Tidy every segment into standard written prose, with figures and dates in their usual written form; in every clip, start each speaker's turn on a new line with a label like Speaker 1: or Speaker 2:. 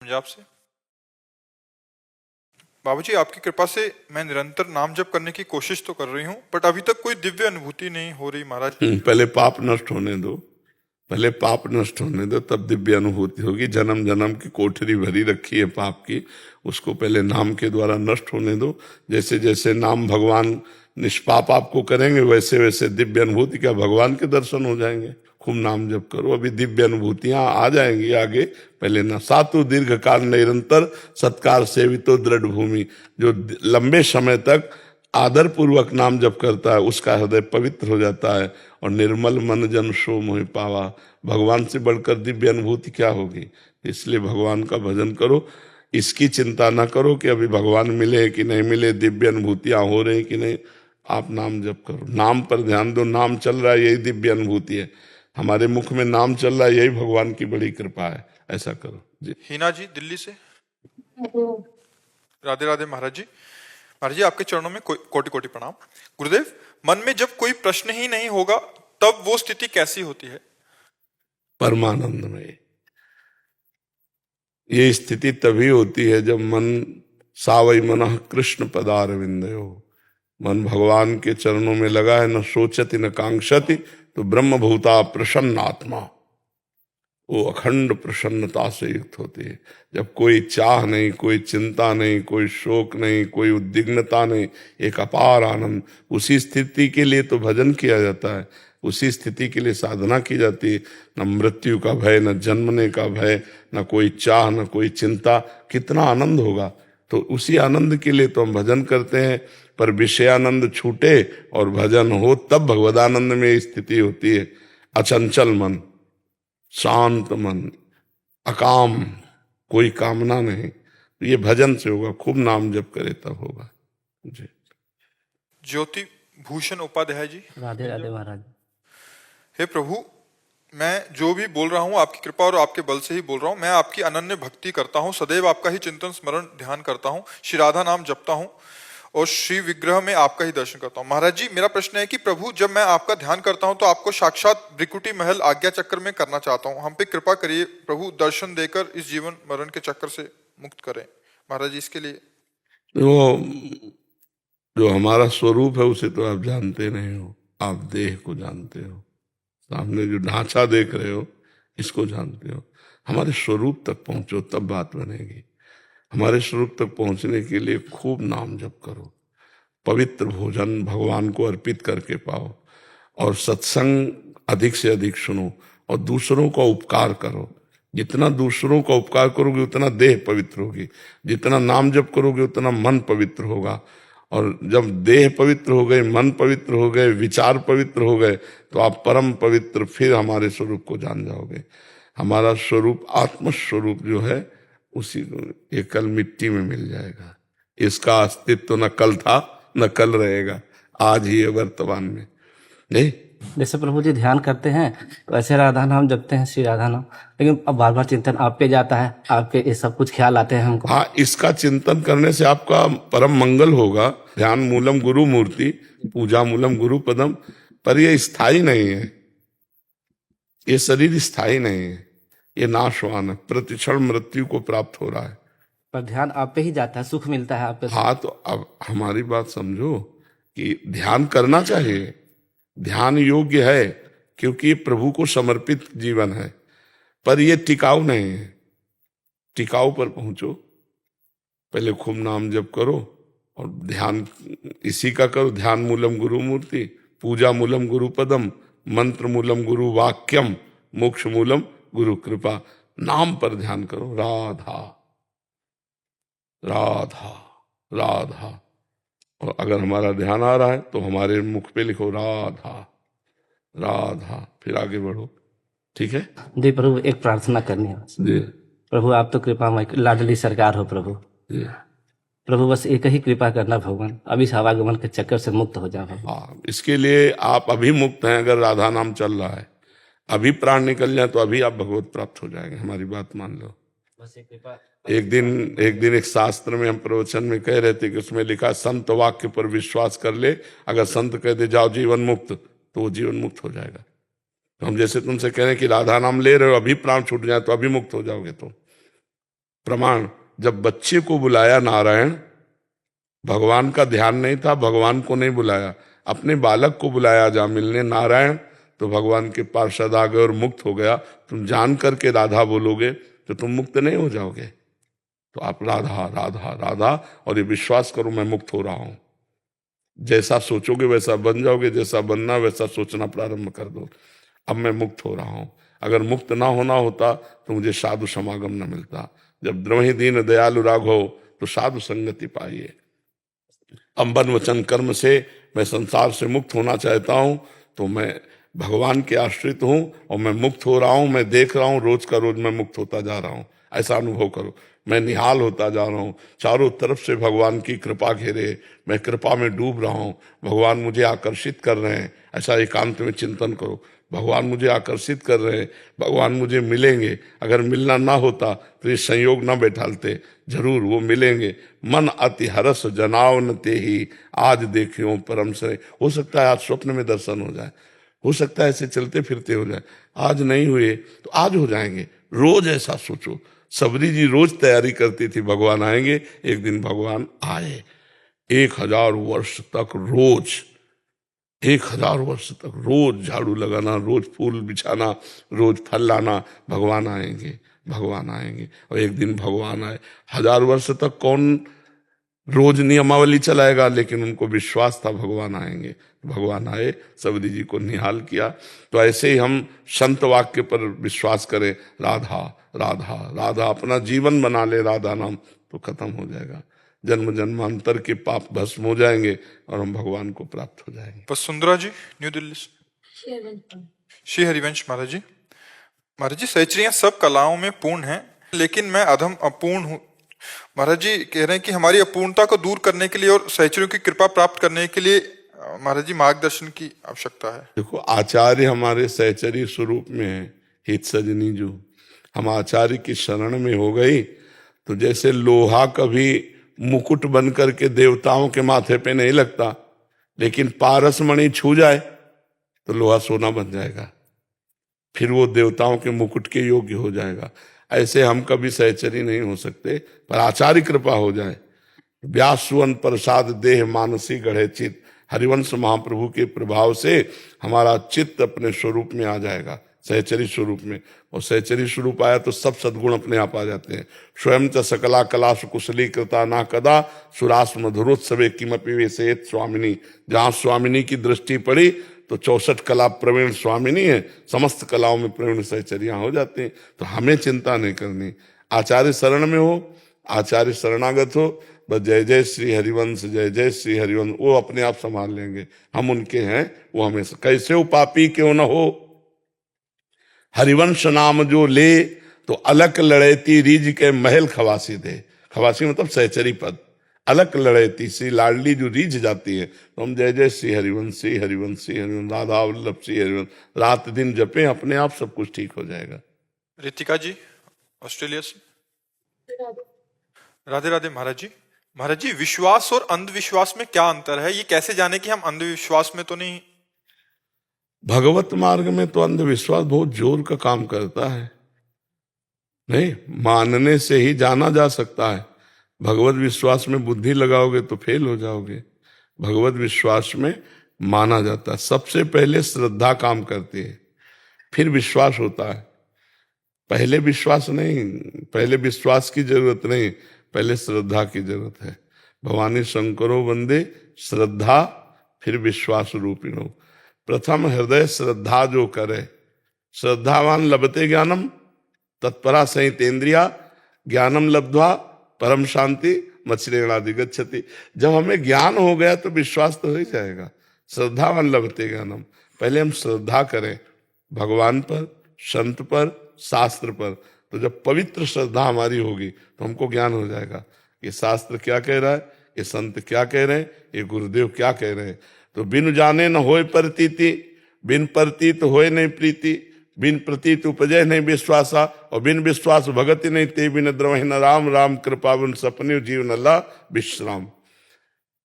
Speaker 1: पंजाब से। बाबूजी, आपकी कृपा से मैं निरंतर नाम जप करने की कोशिश तो कर रही हूँ, बट अभी तक कोई दिव्य अनुभूति नहीं हो रही महाराज।
Speaker 2: पहले पाप नष्ट होने दो, पहले पाप नष्ट होने दो, तब दिव्य अनुभूति होगी। जन्म जन्म की कोठरी भरी रखी है पाप की, उसको पहले नाम के द्वारा नष्ट होने दो। जैसे जैसे नाम भगवान निष्पाप आपको करेंगे, वैसे वैसे दिव्य अनुभूति क्या भगवान के दर्शन हो जाएंगे। खूब नाम जप करो, अभी दिव्य अनुभूतियां आ जाएंगी आगे। पहले ना सातु दीर्घ काल निरंतर सत्कार सेवितो दृढ़ भूमि, जो लंबे समय तक आदर पूर्वक नाम जप करता है उसका हृदय पवित्र हो जाता है। और निर्मल मन जन सो मोहि पावा, भगवान से बढ़कर दिव्य अनुभूति क्या होगी। इसलिए भगवान का भजन करो, इसकी चिंता ना करो कि अभी भगवान मिले कि नहीं मिले, दिव्य अनुभूतियां हो रही कि नहीं। आप नाम जप करो, नाम पर ध्यान दो। नाम चल रहा है, यही दिव्य अनुभूति है। हमारे मुख में नाम चल रहा है, यही भगवान की बड़ी कृपा है। ऐसा करो जी।
Speaker 1: हीना जी दिल्ली से। राधे राधे महाराज जी। महाराज जी, आपके चरणों में कोटि कोटि प्रणाम। गुरुदेव, मन में जब कोई प्रश्न ही नहीं होगा तब वो स्थिति कैसी होती है?
Speaker 2: परमानंद में ये स्थिति तभी होती है जब मन सावई मनः कृष्ण पदारविंदयो, मन भगवान के चरणों में लगा है, न सोचति न कांक्षति, तो ब्रह्म भूता प्रसन्न आत्मा, वो अखंड प्रसन्नता से युक्त होती है। जब कोई चाह नहीं, कोई चिंता नहीं, कोई शोक नहीं, कोई उद्विग्नता नहीं, एक अपार आनंद। उसी स्थिति के लिए तो भजन किया जाता है, उसी स्थिति के लिए साधना की जाती है। न मृत्यु का भय, न जन्मने का भय, न कोई चाह, न कोई चिंता। कितना आनंद होगा। तो उसी आनंद के लिए तो हम भजन करते हैं। पर विषयानंद छूटे और भजन हो, तब भगवदानंद में स्थिति होती है। अचंचल मन, शांत मन, अकाम, कोई कामना नहीं, तो ये भजन से होगा। खूब नाम जप करे तब होगा जी।
Speaker 1: ज्योति भूषण उपाध्याय जी।
Speaker 3: राधे राधे महाराज।
Speaker 1: हे प्रभु, मैं जो भी बोल रहा हूँ आपकी कृपा और आपके बल से ही बोल रहा हूँ। मैं आपकी अनन्य भक्ति करता हूँ, सदैव आपका ही चिंतन स्मरण ध्यान करता हूँ, श्री राधा नाम जपता हूँ और श्री विग्रह में आपका ही दर्शन करता हूँ। महाराज जी, मेरा प्रश्न है कि प्रभु, जब मैं आपका ध्यान करता हूँ तो आपको साक्षात ब्रिकुटी महल आज्ञा चक्र में करना चाहता हूँ। हम पे कृपा करिए प्रभु, दर्शन देकर इस जीवन मरण के चक्कर से मुक्त करें। महाराज जी, इसके लिए
Speaker 2: वो जो हमारा स्वरूप है उसे तो आप जानते नहीं हो, आप देह को जानते हो। सामने जो ढांचा देख रहे हो इसको जानते हो। हमारे स्वरूप तक पहुंचो, तब बात बनेगी। हमारे स्वरूप तक पहुंचने के लिए खूब नाम जप करो, पवित्र भोजन भगवान को अर्पित करके पाओ, और सत्संग अधिक से अधिक सुनो, और दूसरों का उपकार करो। जितना दूसरों का उपकार करोगे उतना देह पवित्र होगी, जितना नाम जप करोगे उतना मन पवित्र होगा। और जब देह पवित्र हो गए, मन पवित्र हो गए, विचार पवित्र हो गए, तो आप परम पवित्र फिर हमारे स्वरूप को जान जाओगे। हमारा स्वरूप आत्म स्वरूप जो है उसी ये कल मिट्टी में मिल जाएगा। इसका अस्तित्व न कल था न कल रहेगा, आज ही है वर्तमान में। नहीं,
Speaker 3: जैसे प्रभु जी ध्यान करते हैं तो ऐसे राधा नाम जपते हैं, श्री राधा नाम, लेकिन अब बार बार चिंतन आप पे जाता है, आपके ये सब कुछ ख्याल आते हैं हमको।
Speaker 2: हाँ, इसका चिंतन करने से आपका परम मंगल होगा। ध्यान मूलम गुरु मूर्ति, पूजा मूलम गुरु पदम। पर ये स्थायी नहीं है, ये शरीर स्थायी नहीं है, ये नाशवान है, प्रतिक्षण मृत्यु को प्राप्त हो रहा है।
Speaker 3: पर ध्यान आप पे ही जाता है, सुख मिलता है आप पे।
Speaker 2: हाँ, तो अब हमारी बात समझो कि ध्यान करना चाहिए, ध्यान योग्य है, क्योंकि ये प्रभु को समर्पित जीवन है। पर ये टिकाऊ नहीं है। टिकाऊ पर पहुंचो, पहले खूब नाम जप करो और ध्यान इसी का करो। ध्यान मूलम गुरु मूर्ति, पूजा मूलम गुरु पदम, मंत्र मूलम गुरु वाक्यम, मोक्ष मूलम गुरु कृपा। नाम पर ध्यान करो, राधा राधा राधा। और अगर हमारा ध्यान आ रहा है तो हमारे मुख पे लिखो राधा राधा, फिर आगे बढ़ो। ठीक है
Speaker 3: जी प्रभु, एक प्रार्थना करनी है
Speaker 2: जी।
Speaker 3: प्रभु। आप तो कृपामय लाडली सरकार हो प्रभु।
Speaker 2: जी
Speaker 3: प्रभु बस एक ही कृपा करना भगवान, अभी इस आवागमन के चक्कर से मुक्त हो जाओ।
Speaker 2: हाँ, इसके लिए आप अभी मुक्त हैं। अगर राधा नाम चल रहा है, अभी प्राण निकल जाए तो अभी आप भगवत प्राप्त हो जाएंगे। हमारी बात मान लो।
Speaker 3: बस एक कृपा।
Speaker 2: एक दिन एक शास्त्र में हम प्रवचन में कह रहे थे कि उसमें लिखा, संत वाक्य पर विश्वास कर ले, अगर संत कह दे जाओ जीवन मुक्त, तो वो जीवन मुक्त हो जाएगा। तो हम जैसे तुमसे कह रहे हैं कि राधा नाम ले रहे हो, अभी प्राण छूट जाए तो अभी मुक्त हो जाओगे तुम। प्रमाण, जब बच्चे को बुलाया नारायण, भगवान का ध्यान नहीं था, भगवान को नहीं बुलाया, अपने बालक को बुलाया जा मिलने नारायण, तो भगवान के पार्षद आ गए और मुक्त हो गया। तुम जान करके राधा बोलोगे तो तुम मुक्त नहीं हो जाओगे। तो आप राधा राधा राधा, और ये विश्वास करो मैं मुक्त हो रहा हूं। जैसा सोचोगे वैसा बन जाओगे, जैसा बनना वैसा सोचना प्रारंभ कर दो। अब मैं मुक्त हो रहा हूं। अगर मुक्त ना होना होता तो मुझे साधु समागम न मिलता। जब द्रवहि दीन दयालु राघव, तो साधु संगति पाइए। अंबन वचन कर्म से मैं संसार से मुक्त होना चाहता हूं, तो मैं भगवान के आश्रित हूं और मैं मुक्त हो रहा हूं। मैं देख रहा हूं रोज का रोज मैं मुक्त होता जा रहा हूं। ऐसा अनुभव करो। मैं निहाल होता जा रहा हूं, चारों तरफ से भगवान की कृपा घेरे, मैं कृपा में डूब रहा हूं, भगवान मुझे आकर्षित कर रहे हैं। ऐसा एकांत में चिंतन करो। भगवान मुझे आकर्षित कर रहे हैं, भगवान मुझे मिलेंगे। अगर मिलना ना होता तो ये संयोग ना बैठालते, जरूर वो मिलेंगे। मन अति हरस जनाव न तेहि, आज देखियो परम से। हो सकता है आज स्वप्न में दर्शन हो जाए, हो सकता है ऐसे चलते फिरते हो जाए। आज नहीं हुए तो आज हो जाएंगे। रोज ऐसा सोचो। सबरी जी रोज तैयारी करती थी, भगवान आएंगे। एक दिन भगवान आए। 1000 वर्ष तक रोज, 1000 वर्ष तक रोज झाड़ू लगाना, रोज फूल बिछाना, रोज फल लाना, भगवान आएंगे, भगवान आएंगे। और एक दिन भगवान आए। 1000 वर्ष तक कौन रोज नियमावली चलाएगा, लेकिन उनको विश्वास था भगवान आएंगे। भगवान आए, सबरी जी को निहाल किया। तो ऐसे ही हम संत वाक्य पर विश्वास करें, राधा राधा राधा, अपना जीवन बना ले राधा नाम, तो खत्म हो जाएगा। जन्म जन्मांतर के पाप भस्म हो जाएंगे और हम भगवान को प्राप्त हो जाएंगे।
Speaker 1: वसुंधरा जी, न्यू दिल्ली से। श्री हरिवंश महाराज जी। महाराज जी, सहचरियां सब कलाओं में पूर्ण हैं, लेकिन मैं अधम अपूर्ण हूँ। महाराज जी कह रहे हैं कि हमारी अपूर्णता को दूर करने के लिए और सहचरियों की कृपा प्राप्त करने के लिए महाराज जी मार्गदर्शन की आवश्यकता है।
Speaker 2: देखो, आचार्य हमारे सहचरी स्वरूप में है। हित सजनी जो हम आचार्य की शरण में हो गई, तो जैसे लोहा कभी मुकुट बन करके देवताओं के माथे पे नहीं लगता, लेकिन पारस मणि छू जाए तो लोहा सोना बन जाएगा, फिर वो देवताओं के मुकुट के योग्य हो जाएगा। ऐसे हम कभी सहचरी नहीं हो सकते, पर आचार्य कृपा हो जाए। व्यास सुवन प्रसाद देह मानसी गढ़े चित्त, हरिवंश महाप्रभु के प्रभाव से हमारा चित्त अपने स्वरूप में आ जाएगा, सहचरी स्वरूप में। और सहचरी स्वरूप आया तो सब सद्गुण अपने आप आ जाते हैं। स्वयं च सकला कला सुकुशली कृता ना कदा, सुरास मधुरोत्सवे किमपि वेसेत स्वामिनी। जहाँ स्वामिनी की दृष्टि पड़ी तो 64 कला प्रवीण स्वामिनी है, समस्त कलाओं में प्रवीण सहचरियां हो जाते हैं। तो हमें चिंता नहीं करनी। आचार्य शरण में हो, आचार्य शरणागत हो, बस जय जय श्री हरिवंश, जय जय श्री हरिवंश, वो अपने आप संभाल लेंगे। हम उनके हैं, वो हमेशा। कैसे हो पापी क्यों न हो, हरिवंश नाम जो ले, तो अलक लड़ेती रीज के महल खवासी दे। खवासी मतलब सहचरी पद। अलक लड़ेती सी लाडली जो रीझ जाती है, तो हम जय जय श्री हरिवंश, श्री हरिवंश, श्री हरिवंश, राधा वल्लभ श्री हरिवंश रात दिन जपे, अपने आप सब कुछ ठीक हो जाएगा।
Speaker 1: रितिका जी, ऑस्ट्रेलिया से। राधे राधे महाराज जी। महाराज जी, विश्वास और अंधविश्वास में क्या अंतर है? ये कैसे जाने कि हम अंधविश्वास में तो नहीं?
Speaker 2: भगवत मार्ग में तो अंधविश्वास बहुत जोर का काम करता है। नहीं, मानने से ही जाना जा सकता है। भगवत विश्वास में बुद्धि लगाओगे तो फेल हो जाओगे। भगवत विश्वास में माना जाता है। सबसे पहले श्रद्धा काम करती है, फिर विश्वास होता है। पहले विश्वास नहीं, पहले विश्वास की जरूरत नहीं, पहले श्रद्धा की जरूरत है। भवानी शंकरो वंदे श्रद्धा फिर विश्वास रूपिणो। प्रथम हृदय श्रद्धा जो करे, श्रद्धावान लभते ज्ञानम तत्परा संहितेन्द्रिया, ज्ञानम लब्ध्वा परम शांति मत्सरेणादि गच्छति। जब हमें ज्ञान हो गया तो विश्वास तो हो ही जाएगा। श्रद्धावान लभते ज्ञानम, पहले हम श्रद्धा करें भगवान पर, संत पर, शास्त्र पर। तो जब पवित्र श्रद्धा हमारी होगी तो हमको ज्ञान हो जाएगा। ये शास्त्र क्या कह रहा है, ये संत क्या कह रहे हैं, ये गुरुदेव क्या कह रहे हैं। तो बिन जाने न होए प्रतीति, बिन प्रतीत होए नहीं प्रीति, बिन प्रतीत उपजय नहीं विश्वासा, और बिन विश्वास भगति नहीं ते बिन द्रवहि न राम, राम कृपा बिन सपने जीवन ला विश्राम।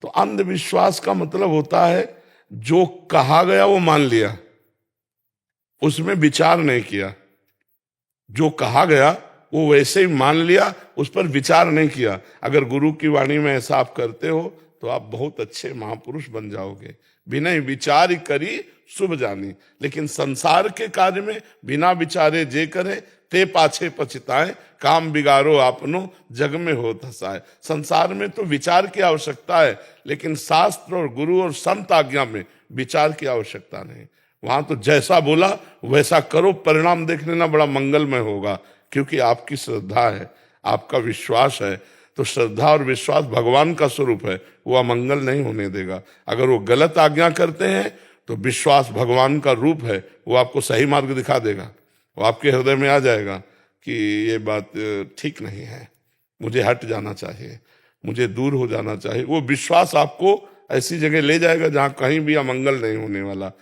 Speaker 2: तो अंधविश्वास का मतलब होता है जो कहा गया वो मान लिया, उसमें विचार नहीं किया। जो कहा गया वो वैसे ही मान लिया, उस पर विचार नहीं किया। अगर गुरु की वाणी में ऐसा आप करते हो तो आप बहुत अच्छे महापुरुष बन जाओगे। बिना विचार ही करी शुभ जानी, लेकिन संसार के कार्य में बिना विचारे जे करे ते पाछे पछताए, काम बिगाड़ो आपनो जग में हो हसाए। संसार में तो विचार की आवश्यकता है, लेकिन शास्त्र और गुरु और संत आज्ञा में विचार की आवश्यकता नहीं। वहां तो जैसा बोला वैसा करो, परिणाम देख लेना, बड़ा मंगलमय होगा, क्योंकि आपकी श्रद्धा है, आपका विश्वास है। तो श्रद्धा और विश्वास भगवान का स्वरूप है, वो अमंगल नहीं होने देगा। अगर वो गलत आज्ञा करते हैं तो विश्वास भगवान का रूप है, वो आपको सही मार्ग दिखा देगा। वो आपके हृदय में आ जाएगा कि ये बात ठीक नहीं है, मुझे हट जाना चाहिए, मुझे दूर हो जाना चाहिए। वो विश्वास आपको ऐसी जगह ले जाएगा जहां कहीं भी अमंगल नहीं होने वाला।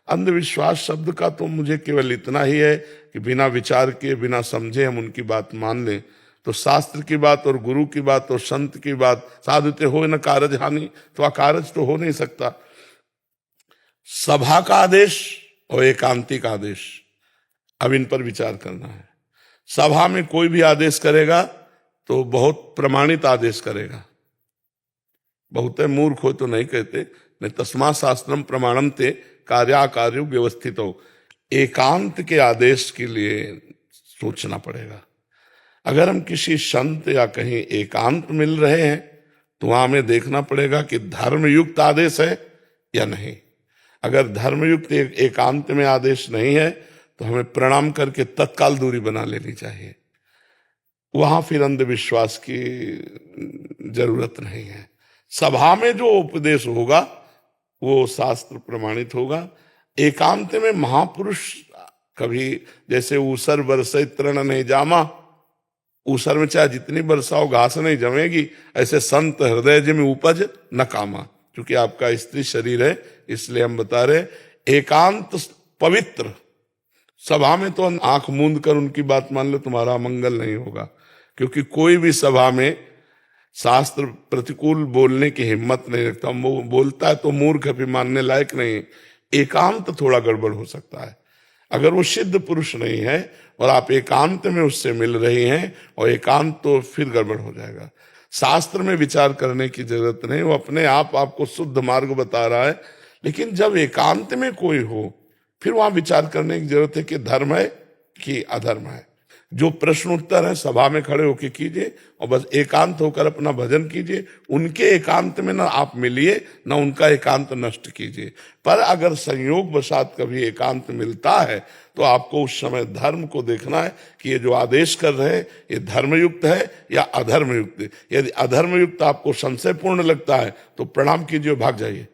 Speaker 2: अंधविश्वास शब्द का तो मुझे केवल इतना ही है कि बिना विचार के, बिना समझे हम उनकी बात मान लें। तो शास्त्र की बात और गुरु की बात और संत की बात, साधुते हो न कारज हानि, तो अकारज तो हो नहीं सकता। सभा का आदेश और एकांतिक आदेश, अब इन पर विचार करना है। सभा में कोई भी आदेश करेगा तो बहुत प्रमाणित आदेश करेगा। बहुत मूर्ख हो तो नहीं कहते, नहीं तस्मा शास्त्रम प्रमाणम ते कार्याकार्य व्यवस्थित हो। एकांत के आदेश के लिए सोचना पड़ेगा। अगर हम किसी संत या कहीं एकांत मिल रहे हैं तो वहां हमें देखना पड़ेगा कि धर्मयुक्त आदेश है या नहीं। अगर धर्मयुक्त एकांत में आदेश नहीं है तो हमें प्रणाम करके तत्काल दूरी बना लेनी चाहिए। वहां फिर अंधविश्वास की जरूरत नहीं है। सभा में जो उपदेश होगा वो शास्त्र प्रमाणित होगा। एकांत में महापुरुष कभी, जैसे ऊसर बरसे तृण नहीं जामा, ऊसर में चाहे जितनी बरसाओ घास नहीं जमेगी, ऐसे संत हृदय में उपज न कामा। क्योंकि आपका स्त्री शरीर है, इसलिए हम बता रहे एकांत पवित्र। सभा में तो आंख मूंद कर उनकी बात मान लो, तुम्हारा मंगल नहीं होगा। क्योंकि कोई भी सभा में शास्त्र प्रतिकूल बोलने की हिम्मत नहीं रखता। वो बोलता है तो मूर्ख भी, मानने लायक नहीं। एकांत थोड़ा गड़बड़ हो सकता है। अगर वो सिद्ध पुरुष नहीं है और आप एकांत में उससे मिल रही हैं, और एकांत तो फिर गड़बड़ हो जाएगा। शास्त्र में विचार करने की जरूरत नहीं, वो अपने आप आपको शुद्ध मार्ग बता रहा है। लेकिन जब एकांत में कोई हो फिर वहां विचार करने की जरूरत है कि धर्म है कि अधर्म है। जो प्रश्न उत्तर है सभा में खड़े होकर कीजिए और बस एकांत होकर अपना भजन कीजिए। उनके एकांत में ना आप मिलिए, ना उनका एकांत नष्ट कीजिए। पर अगर संयोग वशात कभी एकांत मिलता है तो आपको उस समय धर्म को देखना है कि ये जो आदेश कर रहे हैं ये धर्मयुक्त है या अधर्मयुक्त है। यदि अधर्मयुक्त आपको संशयपूर्ण लगता है तो प्रणाम कीजिए, भाग जाइए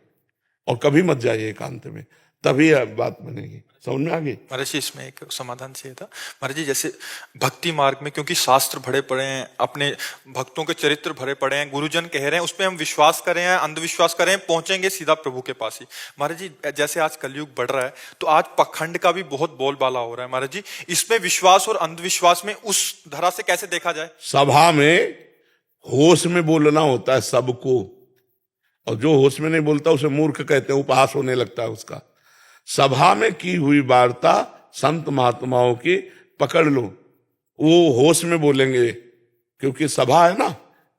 Speaker 2: और कभी मत जाइए एकांत में, तभी बात बनेगी। समझ में आ गई?
Speaker 1: महाराज जी इसमें एक समाधान चाहिए था। महाराज जी जैसे भक्ति मार्ग में क्योंकि शास्त्र भरे पड़े हैं, अपने भक्तों के चरित्र भरे पड़े हैं, गुरुजन कह रहे हैं, उस पर हम विश्वास करें या अंधविश्वास करें, पहुंचेंगे सीधा प्रभु के पास ही। महाराज जी जैसे आज कलयुग बढ़ रहा है तो आज पखंड का भी बहुत बोलबाला हो रहा है। महाराज जी इसमें विश्वास और अंधविश्वास में उस धरा से कैसे देखा जाए?
Speaker 2: सभा में होश में बोलना होता है सबको, और जो होश में नहीं बोलता उसे मूर्ख कहते हैं, उपहास होने लगता है उसका। सभा में की हुई वार्ता संत महात्माओं की पकड़ लो, वो होश में बोलेंगे। क्योंकि सभा है ना,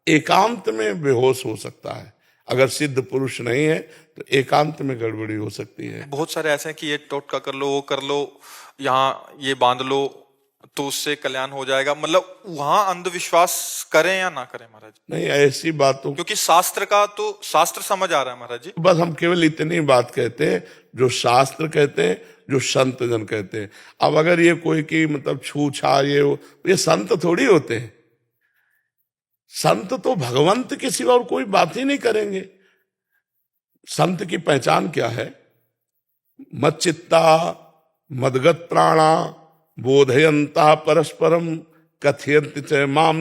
Speaker 2: एकांत में बेहोश हो सकता है। अगर सिद्ध पुरुष नहीं है तो एकांत में गड़बड़ी हो सकती है।
Speaker 1: बहुत सारे ऐसे हैं कि ये टोटका कर लो, वो कर लो, यहाँ ये बांध लो तो उससे कल्याण हो जाएगा। मतलब वहां अंधविश्वास करें या ना करें महाराज?
Speaker 2: नहीं, ऐसी बातों,
Speaker 1: क्योंकि शास्त्र का तो शास्त्र समझ आ रहा है महाराज जी।
Speaker 2: बस हम केवल इतनी बात कहते हैं जो शास्त्र कहते हैं, जो संत जन कहते हैं। अब अगर ये कोई की मतलब छू छा ये संत थोड़ी होते हैं। संत तो भगवंत के सिवा और कोई बात ही नहीं करेंगे। संत की पहचान क्या है? मच्चित्ता मदगत प्राणा बोधयंता परस्परम कथयंति च माम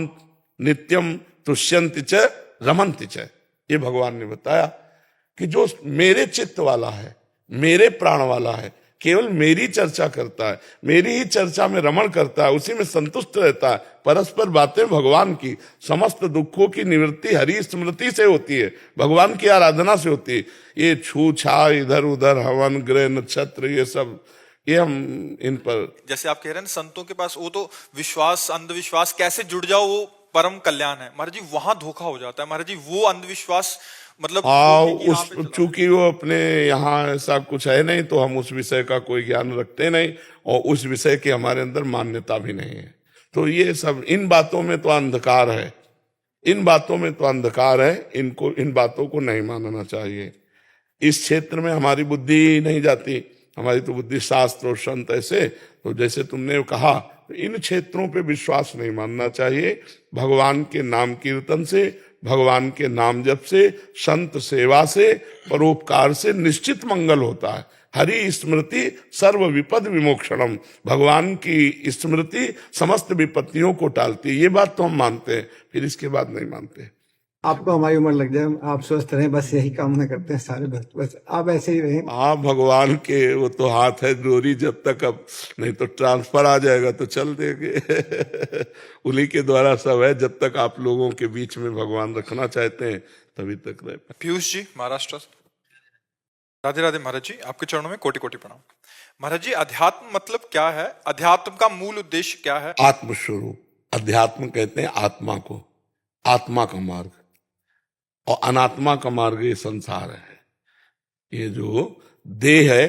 Speaker 2: नित्यम तुष्यंति च रमन्ति च। ये भगवान ने बताया कि जो मेरे चित्त वाला है, मेरे प्राण वाला है, केवल मेरी चर्चा करता है, मेरी ही चर्चा में रमण करता है, उसी में संतुष्ट रहता है, परस्पर बातें भगवान की, समस्त दुखों की निवृत्ति हरि स्मृति से होती है, भगवान की आराधना से होती है। ये छू छा इधर उधर हवन ग्रह नक्षत्र ये सब ये हम इन पर
Speaker 1: जैसे आप कह रहे हैं ना, संतों के पास वो तो विश्वास अंधविश्वास कैसे जुड़ जाओ वो परम कल्याण है महाराज जी, वहां धोखा हो जाता है महाराज जी। वो अंधविश्वास मतलब
Speaker 2: हाँ,
Speaker 1: धोखे की राह
Speaker 2: उस
Speaker 1: पे चला
Speaker 2: चूंकि वो अपने यहाँ ऐसा कुछ है नहीं, तो हम उस विषय का कोई ज्ञान रखते नहीं, और उस विषय की हमारे अंदर मान्यता भी नहीं है। तो ये सब, इन बातों में तो अंधकार है, इन बातों में तो अंधकार है, इनको, इन बातों को नहीं मानना चाहिए। इस क्षेत्र में हमारी बुद्धि नहीं जाती, हमारी तो बुद्धि शास्त्र और संत ऐसे, तो जैसे तुमने कहा, तो इन क्षेत्रों पे विश्वास नहीं मानना चाहिए। भगवान के नाम कीर्तन से, भगवान के नाम जप से, संत सेवा से, परोपकार से निश्चित मंगल होता है। हरि स्मृति सर्व विपद विमोक्षणम, भगवान की स्मृति समस्त विपत्तियों को टालती है। ये बात तो हम मानते हैं, फिर इसके बाद नहीं मानते।
Speaker 4: आपको हमारी उम्र लग जाए, आप स्वस्थ रहें, बस यही कामना करते हैं सारे भक्त, बस आप ऐसे ही रहें।
Speaker 2: आप भगवान के वो तो हाथ है जोरी, जब तक, अब नहीं तो ट्रांसफर आ जाएगा तो चल देंगे। उन्हीं के द्वारा सब है, जब तक आप लोगों के बीच में भगवान रखना चाहते हैं तभी तक रहे।
Speaker 1: पीयूष जी महाराष्ट्र से। राधे राधे महाराज जी, आपके चरणों में कोटि कोटि प्रणाम। महाराज जी, अध्यात्म मतलब क्या है? अध्यात्म का मूल उद्देश्य क्या है?
Speaker 2: आत्मस्वरूप, अध्यात्म कहते हैं आत्मा को, आत्मा का मार्ग, और अनात्मा का मार्ग ये संसार है। ये जो देह है,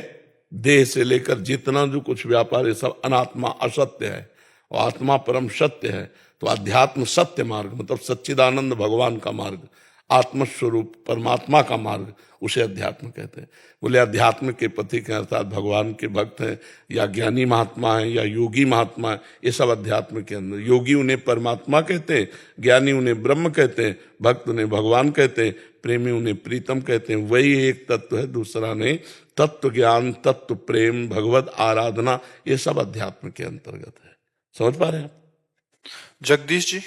Speaker 2: देह से लेकर जितना जो कुछ व्यापार, ये सब अनात्मा असत्य है, और आत्मा परम सत्य है। तो अध्यात्म सत्य मार्ग, मतलब सच्चिदानंद भगवान का मार्ग, आत्मस्वरूप परमात्मा का मार्ग, उसे अध्यात्म कहते हैं। बोले अध्यात्म के पथिक हैं, अर्थात भगवान के भक्त हैं, या ज्ञानी महात्मा हैं, या योगी महात्मा है, ये सब अध्यात्म के अंदर। योगी उन्हें परमात्मा कहते हैं, ज्ञानी उन्हें ब्रह्म कहते हैं, भक्त उन्हें भगवान कहते हैं, प्रेमी उन्हें प्रीतम कहते हैं। वही एक तत्व है, दूसरा नहीं। तत्व ज्ञान, तत्व प्रेम, भगवत आराधना, ये सब अध्यात्म के अंतर्गत है। समझ पा रहे हैं आप?
Speaker 1: जगदीश जी,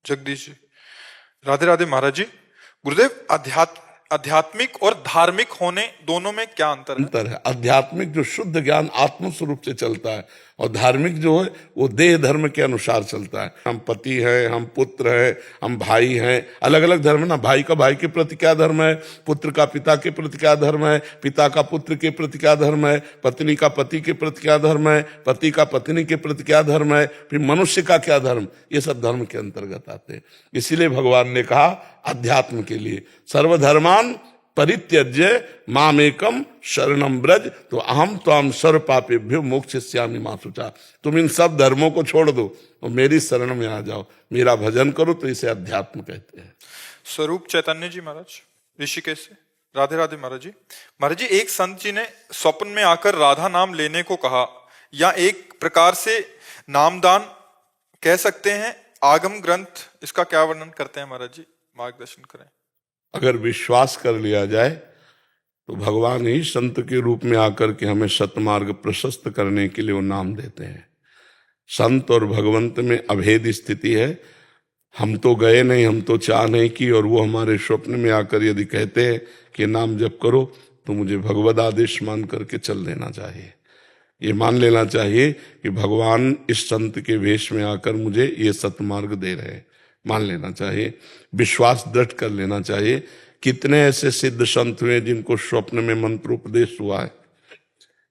Speaker 1: जगदीश जी, राधे राधे महाराज जी। गुरुदेव, आध्यात्मिक और धार्मिक होने दोनों में क्या अंतर है?
Speaker 2: अंतर है। आध्यात्मिक जो शुद्ध ज्ञान आत्म स्वरूप से चलता है, और धार्मिक जो है वो देह धर्म के अनुसार चलता है। हम पति हैं, हम पुत्र हैं, हम भाई हैं, अलग अलग धर्म है ना। भाई का भाई के प्रति क्या धर्म है, पुत्र का पिता के प्रति क्या धर्म है, पिता का पुत्र के प्रति क्या धर्म है, पत्नी का पति के प्रति क्या धर्म है, पति का पत्नी के प्रति क्या धर्म है, फिर मनुष्य का क्या धर्म, ये सब धर्म के अंतर्गत आते हैं। इसीलिए भगवान ने कहा अध्यात्म के लिए सर्वधर्मान परित्यज्य मामेकम शरणम ब्रज, तो अहम त्वाम सर्व पापेभ्यो मोक्षयिष्यामि मा शुचा। तुम इन सब धर्मों को छोड़ दो और मेरी शरण में आ जाओ, मेरा भजन करो, तो इसे अध्यात्म कहते हैं।
Speaker 1: स्वरूप चैतन्य जी महाराज, ऋषिकेश से। राधे राधे महाराज जी। महाराज जी, एक संत जी ने स्वप्न में आकर राधा नाम लेने को कहा, या एक प्रकार से नामदान कह सकते हैं। आगम ग्रंथ इसका क्या वर्णन करते हैं महाराज जी, मार्गदर्शन करें।
Speaker 2: अगर विश्वास कर लिया जाए तो भगवान ही संत के रूप में आकर के हमें सतमार्ग प्रशस्त करने के लिए वो नाम देते हैं। संत और भगवंत में अभेद स्थिति है। हम तो गए नहीं, हम तो चाह नहीं की, और वो हमारे स्वप्न में आकर यदि कहते हैं कि नाम जप करो, तो मुझे भगवद आदेश मान करके चल देना चाहिए। ये मान लेना चाहिए कि भगवान इस संत के वेश में आकर मुझे ये सतमार्ग दे रहे हैं, मान लेना चाहिए। विश्वास दृढ़ कर लेना चाहिए। कितने ऐसे सिद्ध संत हुए जिनको स्वप्न में मंत्रोपदेश हुआ है,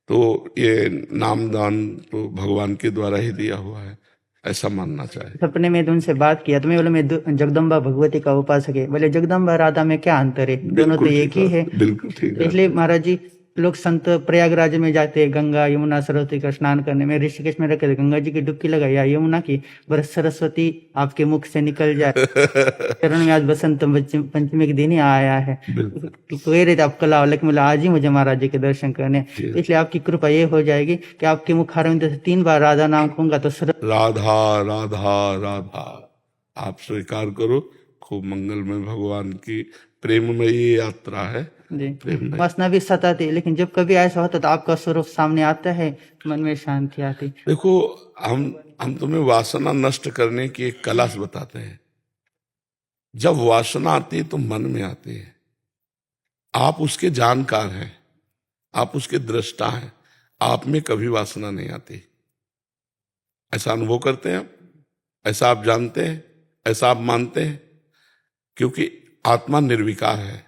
Speaker 2: तो ये नामदान तो भगवान के द्वारा ही दिया हुआ है, ऐसा मानना चाहिए।
Speaker 5: सपने में तो उनसे बात किया, तो मैं बोला मैं जगदम्बा भगवती का उपासक है। बोले जगदम्बा राधा में क्या अंतर है, दोनों तो एक ही है।
Speaker 2: बिल्कुल ठीक है।
Speaker 5: इसलिए महाराज जी, लोग संत प्रयागराज में जाते हैं गंगा यमुना सरस्वती का स्नान करने में। ऋषिकेश में रखे थे, गंगा जी की डुबकी लगाई या यमुना की, बरस सरस्वती आपके मुख से निकल जाए। चरण में आज बसंत पंचमी के दिन ही आया है, तो कह रहे थे आप कल आओ, लेकिन बोला आज ही मुझे महाराज जी के दर्शन करने। इसलिए आपकी कृपा ये हो जाएगी कि आपके मुख से 3 बार राधा नाम कहूंगा तो
Speaker 2: राधा राधा राधा आप स्वीकार करो। खूब मंगलमय भगवान की प्रेममयी यात्रा है।
Speaker 5: वासना भी सताती है, लेकिन जब कभी ऐसा होता तो आपका स्वरूप सामने आता है, मन में शांति आती।
Speaker 2: देखो, हम तुम्हें वासना नष्ट करने की एक कला बताते हैं। जब वासना आती है तो मन में आती है। आप उसके जानकार हैं, आप उसके दृष्टा हैं, आप में कभी वासना नहीं आती। ऐसा अनुभव करते हैं आप, ऐसा आप जानते हैं, ऐसा आप मानते हैं, क्योंकि आत्मा निर्विकार है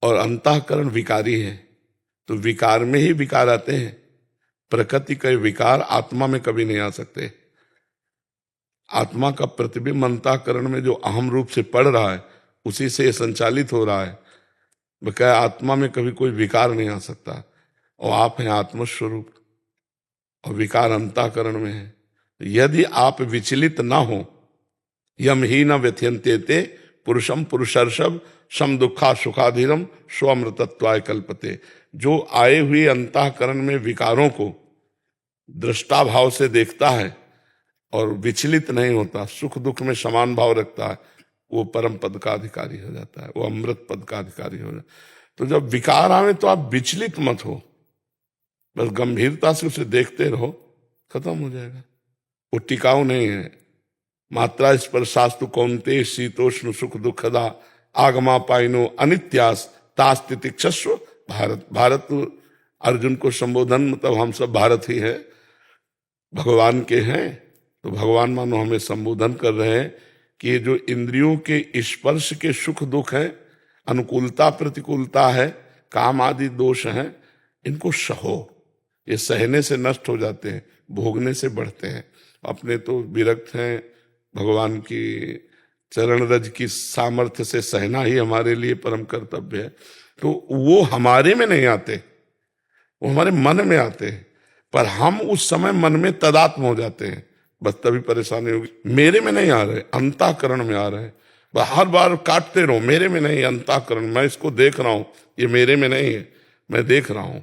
Speaker 2: और अंतःकरण विकारी है। तो विकार में ही विकार आते हैं। प्रकृति के विकार आत्मा में कभी नहीं आ सकते। आत्मा का प्रतिबिंब अंतःकरण में जो अहम रूप से पड़ रहा है उसी से ये संचालित हो रहा है। बकाया आत्मा में कभी कोई विकार नहीं आ सकता। और आप हैं आत्मस्वरूप और विकार अंतःकरण में है। यदि आप विचलित ना हो, यम ही न व्यथयन्ते ते पुरुषम पुरुषर्षभ सम दुखा सुखाधीरम स्वमृतत्वाय कल्पते। जो आए हुए अंतःकरण में विकारों को दृष्टा भाव से देखता है और विचलित नहीं होता, सुख दुख में समान भाव रखता है, वो परम पद का अधिकारी हो जाता है, वो अमृत पद का अधिकारी हो जाता है। तो जब विकार आवे तो आप विचलित मत हो, बस गंभीरता से उसे देखते रहो, खत्म हो जाएगा। वो टिकाऊ नहीं है। मात्रा स्पर्शास्तु कौन्ते शीतोष्ण सुख दुखदा आगमा पाइनो अनित्यास तास्तितिक्षस्व भारत। भारत अर्जुन को संबोधन, मतलब हम सब भारत ही है, भगवान के हैं। तो भगवान मानो हमें संबोधन कर रहे हैं कि ये जो इंद्रियों के स्पर्श के सुख दुख हैं, अनुकूलता प्रतिकूलता है, काम आदि दोष हैं, इनको सहो। ये सहने से नष्ट हो जाते हैं, भोगने से बढ़ते हैं। अपने तो विरक्त हैं, भगवान की चरण रज की सामर्थ्य से सहना ही हमारे लिए परम कर्तव्य है। तो वो हमारे में नहीं आते, वो हमारे मन में आते हैं, पर हम उस समय मन में तदात्म हो जाते हैं, बस तभी परेशानी होगी। मेरे में नहीं आ रहे, अंतःकरण में आ रहे हैं। हर बार काटते रहो, मेरे में नहीं, अंतःकरण, मैं इसको देख रहा हूं, ये मेरे में नहीं है, मैं देख रहा हूं।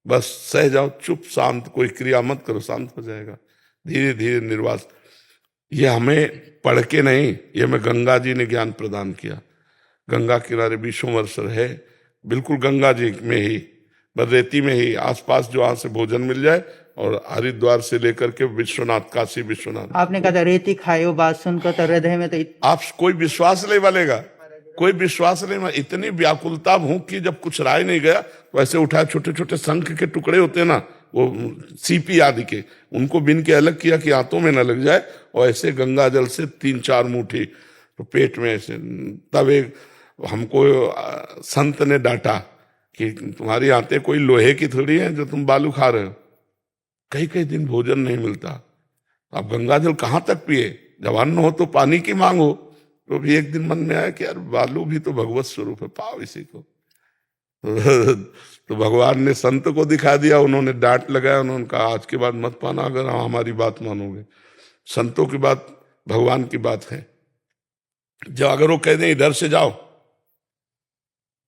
Speaker 2: बस सह जाओ, चुप शांत, कोई क्रिया मत करो, शांत हो जाएगा। धीरे धीरे निर्वास। ये हमें पढ़ के नहीं, ये हमें गंगा जी ने ज्ञान प्रदान किया। गंगा किनारे 20 वर्ष है, बिल्कुल गंगा जी में ही, बरेती में ही, आसपास जो वहां से भोजन मिल जाए, और हरिद्वार से लेकर के विश्वनाथ, काशी विश्वनाथ।
Speaker 5: आपने कहा था रेती खाए, वो बात सुनकर तो हृदय में तो
Speaker 2: आप कोई विश्वास नहीं बनेगा, कोई विश्वास नहीं। इतनी व्याकुलता भूख की, जब कुछ राय नहीं गया, वैसे उठाए, छोटे छोटे शंख के टुकड़े होते ना, वो सीपी आदि के, उनको बिन के अलग किया कि आंतों में न लग जाए, और ऐसे गंगा जल से 3-4 मुट्ठी तो पेट में ऐसे। तब एक हमको संत ने डांटा कि तुम्हारी आंतें कोई लोहे की थोड़ी हैं जो तुम बालू खा रहे हो। कई कई दिन भोजन नहीं मिलता, आप गंगा जल कहाँ तक पिए? जब अन्न हो तो पानी की मांग हो। तो भी एक दिन मन में आया कि यार बालू भी तो भगवत स्वरूप है, पाओ इसी को। तो भगवान ने संत को दिखा दिया, उन्होंने डांट लगाया, उन्होंने कहा आज के बाद मत पाना अगर हमारी बात मानोगे। संतों की बात भगवान की बात है। जब अगर वो कह दें इधर से जाओ,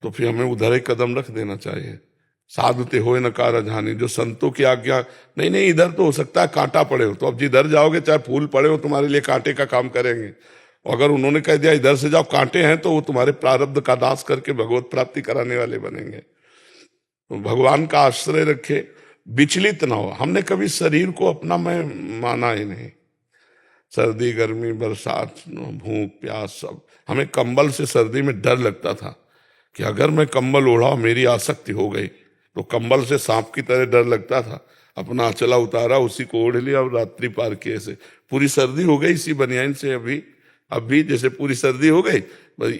Speaker 2: तो फिर हमें उधर एक कदम रख देना चाहिए। साधुते होए न कारज हानि, जो संतों की आज्ञा, नहीं नहीं इधर तो हो सकता है कांटा पड़े हो, तो अब जिधर जाओगे चाहे फूल पड़े हो, तुम्हारे लिए कांटे का काम करेंगे। अगर उन्होंने कह दिया इधर से जाओ, कांटे हैं, तो वो तुम्हारे प्रारब्ध का नाश करके भगवत प्राप्ति कराने वाले बनेंगे। तो भगवान का आश्रय रखे, विचलित ना हो। हमने कभी शरीर को अपना मैं माना ही नहीं। सर्दी गर्मी बरसात भूख प्यास सब, हमें कंबल से सर्दी में डर लगता था कि अगर मैं कंबल ओढ़ा मेरी आसक्ति हो गई, तो कंबल से सांप की तरह डर लगता था। अपना अचला उतारा, उसी को ओढ़ लिया और रात्रि पार किए। से पूरी सर्दी हो गई इसी बनियान से। अभी जैसे पूरी सर्दी हो गई,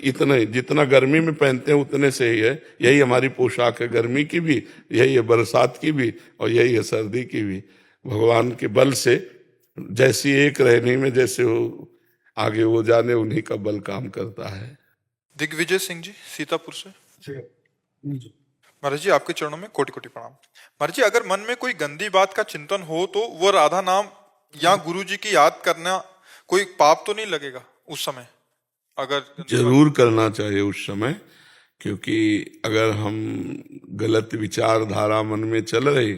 Speaker 2: इतना जितना गर्मी में पहनते हैं उतने से ही है। यही हमारी पोशाक है, गर्मी की भी यही है, बरसात की भी, और यही है सर्दी की भी। भगवान के बल से जैसी एक रहने में जैसे हो आगे वो जाने, उन्हीं का बल काम करता है।
Speaker 1: दिग्विजय सिंह जी सीतापुर से। महाराज जी आपके चरणों में कोटि कोटि प्रणाम। महाराज जी अगर मन में कोई गंदी बात का चिंतन हो तो वो राधा नाम या गुरु जी की याद करना कोई पाप तो नहीं लगेगा उस समय? अगर
Speaker 2: जरूर करना चाहिए उस समय, क्योंकि अगर हम गलत विचारधारा मन में चल रही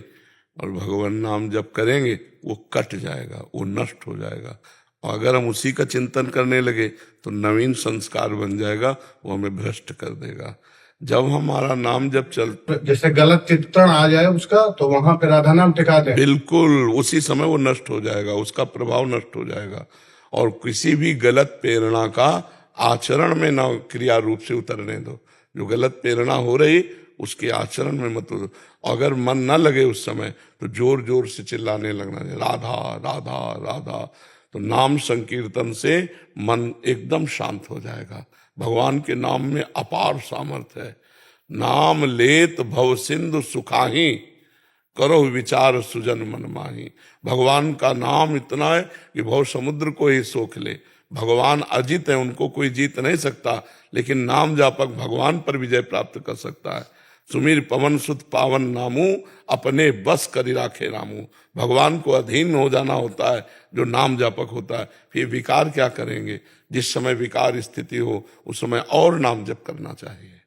Speaker 2: और भगवान नाम जप करेंगे, वो कट जाएगा, वो नष्ट हो जाएगा। और अगर हम उसी का चिंतन करने लगे तो नवीन संस्कार बन जाएगा, वो हमें भ्रष्ट कर देगा। जब हमारा नाम जब चलता,
Speaker 6: जैसे गलत चिंतन आ जाए उसका, तो वहां पे राधा नाम टिका दे,
Speaker 2: बिल्कुल उसी समय वो नष्ट हो जाएगा, उसका प्रभाव नष्ट हो जाएगा। और किसी भी गलत प्रेरणा का आचरण में ना क्रिया रूप से उतरने दो। जो गलत प्रेरणा हो रही उसके आचरण में मत उतर। अगर मन ना लगे उस समय तो जोर जोर से चिल्लाने लगना, राधा राधा राधा। तो नाम संकीर्तन से मन एकदम शांत हो जाएगा। भगवान के नाम में अपार सामर्थ्य है। नाम लेत भव सिंधु सुखाही, करो विचार सुजन मन माही। भगवान का नाम इतना है कि भव समुद्र को ही सोख ले। भगवान अजित है, उनको कोई जीत नहीं सकता, लेकिन नाम जापक भगवान पर विजय प्राप्त कर सकता है। सुमीर पवन सुत पावन नामू, अपने बस करी राखे रामू। भगवान को अधीन हो जाना होता है जो नाम जापक होता है। फिर विकार क्या करेंगे? जिस समय विकार स्थिति हो उस समय और नाम जप करना चाहिए।